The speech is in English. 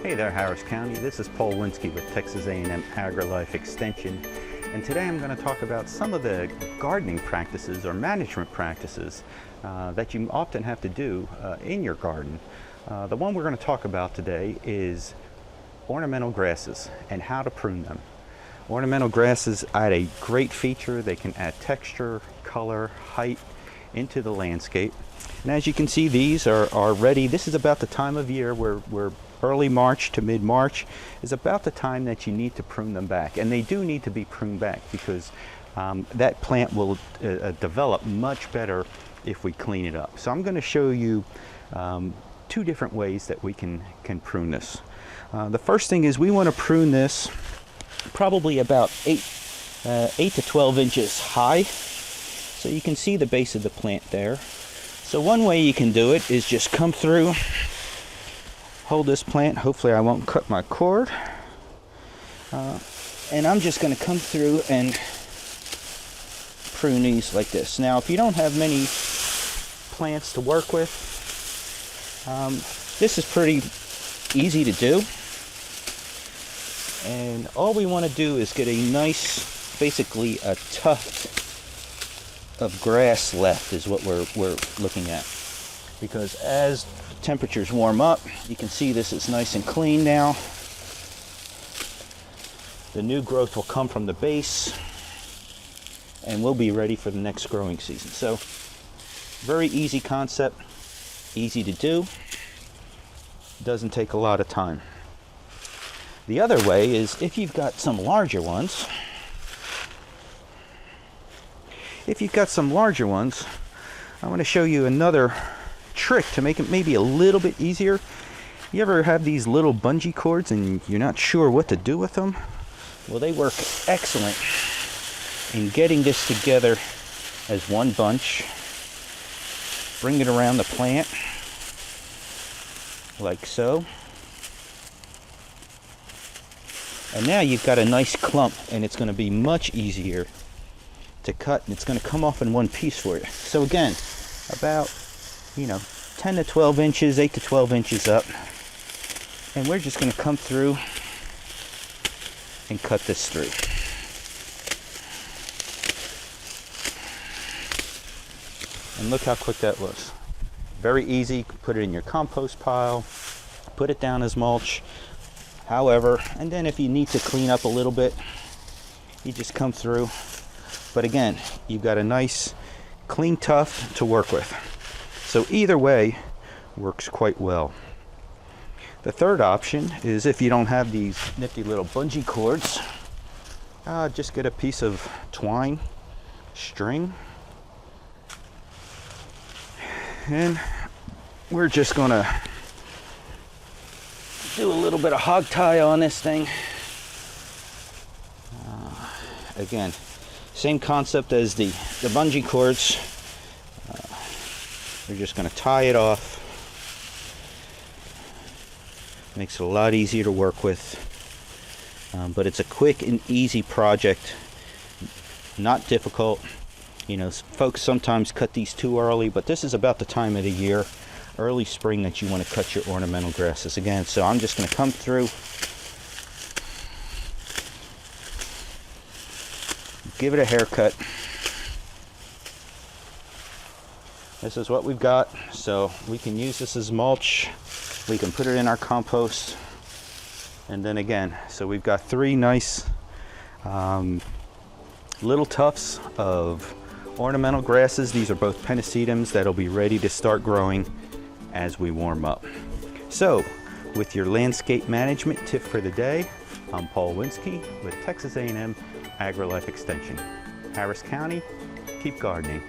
Hey there, Harris County. This is Paul Winsky with Texas A&M AgriLife Extension, and today I'm going to talk about some of the gardening practices or management practices that you often have to do in your garden. The one we're going to talk about today is ornamental grasses and how to prune them. Ornamental grasses add a great feature. They can add texture, color, height into the landscape. And as you can see, these are ready. This is about the time of year where we're early March to mid-March is about the time that you need to prune them back. And they do need to be pruned back because that plant will develop much better if we clean it up. So I'm going to show you two different ways that we can prune this. The first thing is we want to prune this probably about 8 to 12 inches high. So you can see the base of the plant there. So one way you can do it is just come through, hold this plant. Hopefully I won't cut my cord. And I'm just going to come through and prune these like this. Now, if you don't have many plants to work with, this is pretty easy to do. And all we want to do is get a nice, basically a tuft of grass left is what we're looking at. Because as temperatures warm up, you can see this is nice and clean now. The new growth will come from the base and we'll be ready for the next growing season. So very easy concept, easy to do, doesn't take a lot of time. The other way is if you've got some larger ones, I want to show you another trick to make it maybe a little bit easier. You ever have these little bungee cords and you're not sure what to do with them? Well, they work excellent in getting this together as one bunch. Bring it around the plant like so. And now you've got a nice clump and it's going to be much easier to cut, and it's going to come off in one piece for you. So again, about 10 to 12 inches, 8 to 12 inches up, and we're just going to come through and cut this through. And look how quick that was. Very easy. Put it in your compost pile, put it down as mulch, however, and then if you need to clean up a little bit, you just come through. But again, you've got a nice clean tuft to work with. So either way works quite well. The third option is if you don't have these nifty little bungee cords, just get a piece of twine, string, and we're just gonna do a little bit of hog tie on this thing. Again, same concept as the bungee cords. We're just going to tie it off. Makes it a lot easier to work with. But it's a quick and easy project. Not difficult. Folks sometimes cut these too early, but this is about the time of the year, early spring, that you want to cut your ornamental grasses again. So I'm just going to come through, give it a haircut. This is what we've got, so we can use this as mulch. We can put it in our compost, and then again, so we've got three nice little tufts of ornamental grasses. These are both pennisetums that'll be ready to start growing as we warm up. So with your landscape management tip for the day, I'm Paul Winsky with Texas A&M AgriLife Extension. Harris County, keep gardening.